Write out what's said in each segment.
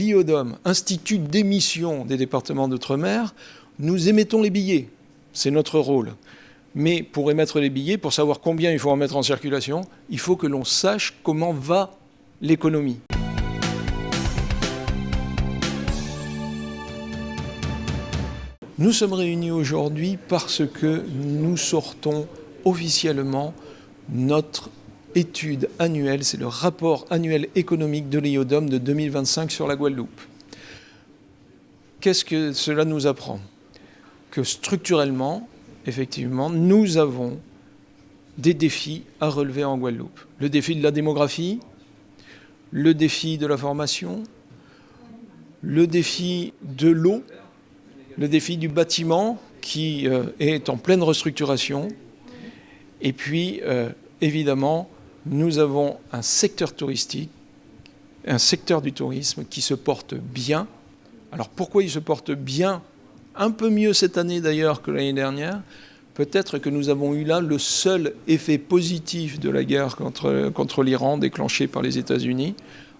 l'IODOM, Institut d'émission des départements d'outre-mer, nous émettons les billets. C'est notre rôle. Mais pour émettre les billets, pour savoir combien il faut en mettre en circulation, il faut que l'on sache comment va l'économie. Nous sommes réunis aujourd'hui parce que nous sortons officiellement notre étude annuelle, c'est le rapport annuel économique de l'IODOM de 2025 sur la Guadeloupe. Qu'est-ce que cela nous apprend? Que structurellement, effectivement, nous avons des défis à relever en Guadeloupe. Le défi de la démographie, le défi de la formation, le défi de l'eau, le défi du bâtiment qui est en pleine restructuration. Et puis, évidemment, nous avons un secteur touristique, un secteur du tourisme qui se porte bien. Alors pourquoi il se porte bien? Un peu mieux cette année d'ailleurs que l'année dernière. Peut-être que nous avons eu là le seul effet positif de la guerre contre l'Iran déclenchée par les États-Unis,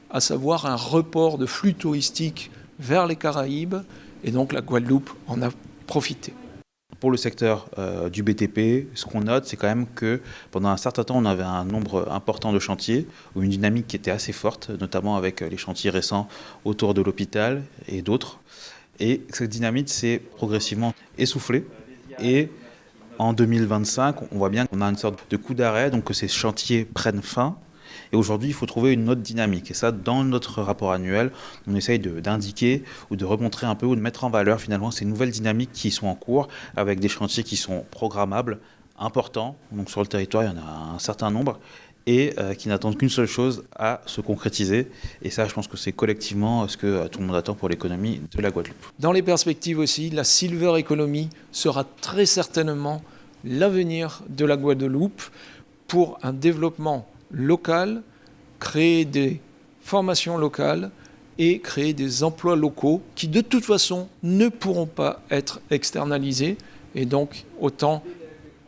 à savoir un report de flux touristiques vers les Caraïbes, et donc la Guadeloupe en a profité. Pour le secteur du BTP, ce qu'on note, c'est quand même que pendant un certain temps, on avait un nombre important de chantiers, ou une dynamique qui était assez forte, notamment avec les chantiers récents autour de l'hôpital et d'autres. Et cette dynamique s'est progressivement essoufflée. Et en 2025, on voit bien qu'on a une sorte de coup d'arrêt, donc que ces chantiers prennent fin. Et aujourd'hui, il faut trouver une autre dynamique. Et ça, dans notre rapport annuel, on essaye d'indiquer ou de remontrer un peu ou de mettre en valeur finalement ces nouvelles dynamiques qui sont en cours avec des chantiers qui sont programmables, importants. Donc sur le territoire, il y en a un certain nombre et qui n'attendent qu'une seule chose, à se concrétiser. Et ça, je pense que c'est collectivement ce que tout le monde attend pour l'économie de la Guadeloupe. Dans les perspectives aussi, la silver economy sera très certainement l'avenir de la Guadeloupe pour un développement local, créer des formations locales et créer des emplois locaux qui de toute façon ne pourront pas être externalisés, et donc autant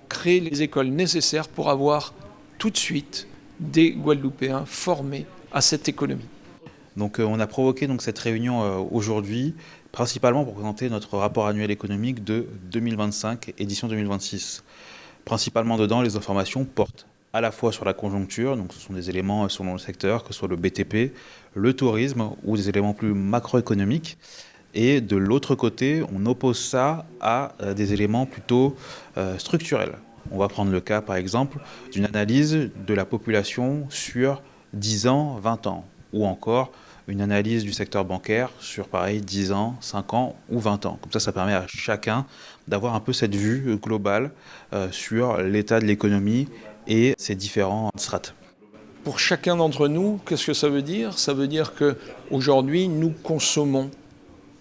créer les écoles nécessaires pour avoir tout de suite des Guadeloupéens formés à cette économie. Donc on a provoqué cette réunion aujourd'hui principalement pour présenter notre rapport annuel économique de 2025, édition 2026. Principalement dedans, les informations portent à la fois sur la conjoncture, donc ce sont des éléments selon le secteur, que ce soit le BTP, le tourisme ou des éléments plus macroéconomiques. Et de l'autre côté, on oppose ça à des éléments plutôt structurels. On va prendre le cas, par exemple, d'une analyse de la population sur 10 ans, 20 ans, ou encore une analyse du secteur bancaire sur, pareil, 10 ans, 5 ans ou 20 ans. Comme ça permet à chacun d'avoir un peu cette vue globale sur l'état de l'économie et ces différents strates. Pour chacun d'entre nous, qu'est-ce que ça veut dire? Ça veut dire qu'aujourd'hui, nous consommons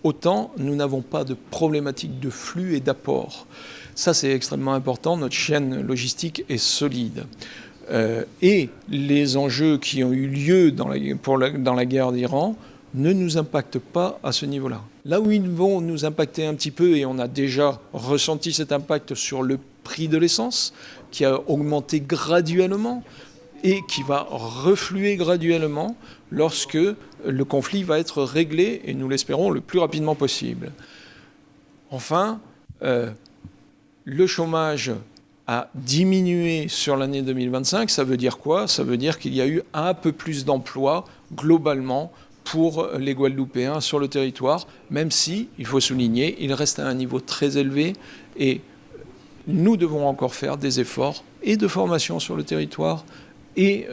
autant, nous n'avons pas de problématique de flux et d'apport. Ça, c'est extrêmement important. Notre chaîne logistique est solide. Et les enjeux qui ont eu lieu dans la guerre d'Iran ne nous impactent pas à ce niveau-là. Là où ils vont nous impacter un petit peu, et on a déjà ressenti cet impact sur le prix de l'essence, qui a augmenté graduellement et qui va refluer graduellement lorsque le conflit va être réglé, et nous l'espérons le plus rapidement possible. Enfin, le chômage a diminué sur l'année 2025. Ça veut dire quoi? Ça veut dire qu'il y a eu un peu plus d'emplois globalement pour les Guadeloupéens sur le territoire, même si, il faut souligner, il reste à un niveau très élevé et nous devons encore faire des efforts et de formation sur le territoire et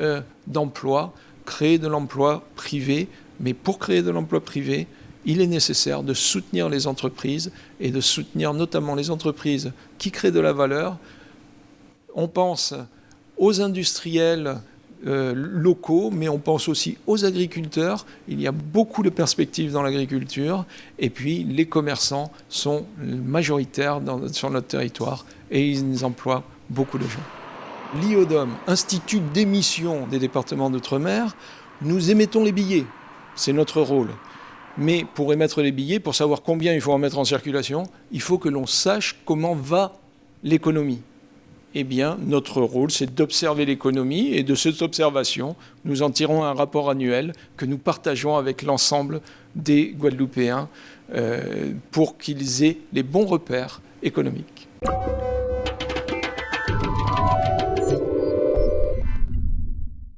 d'emploi, créer de l'emploi privé. Mais pour créer de l'emploi privé, il est nécessaire de soutenir les entreprises et de soutenir notamment les entreprises qui créent de la valeur. On pense aux industriels locaux, mais on pense aussi aux agriculteurs. Il y a beaucoup de perspectives dans l'agriculture. Et puis, les commerçants sont majoritaires sur notre territoire et ils emploient beaucoup de gens. L'IODOM, Institut d'émission des départements d'outre-mer, nous émettons les billets. C'est notre rôle. Mais pour émettre les billets, pour savoir combien il faut en mettre en circulation, il faut que l'on sache comment va l'économie. eh bien, notre rôle, c'est d'observer l'économie et de cette observation, nous en tirons un rapport annuel que nous partageons avec l'ensemble des Guadeloupéens pour qu'ils aient les bons repères économiques.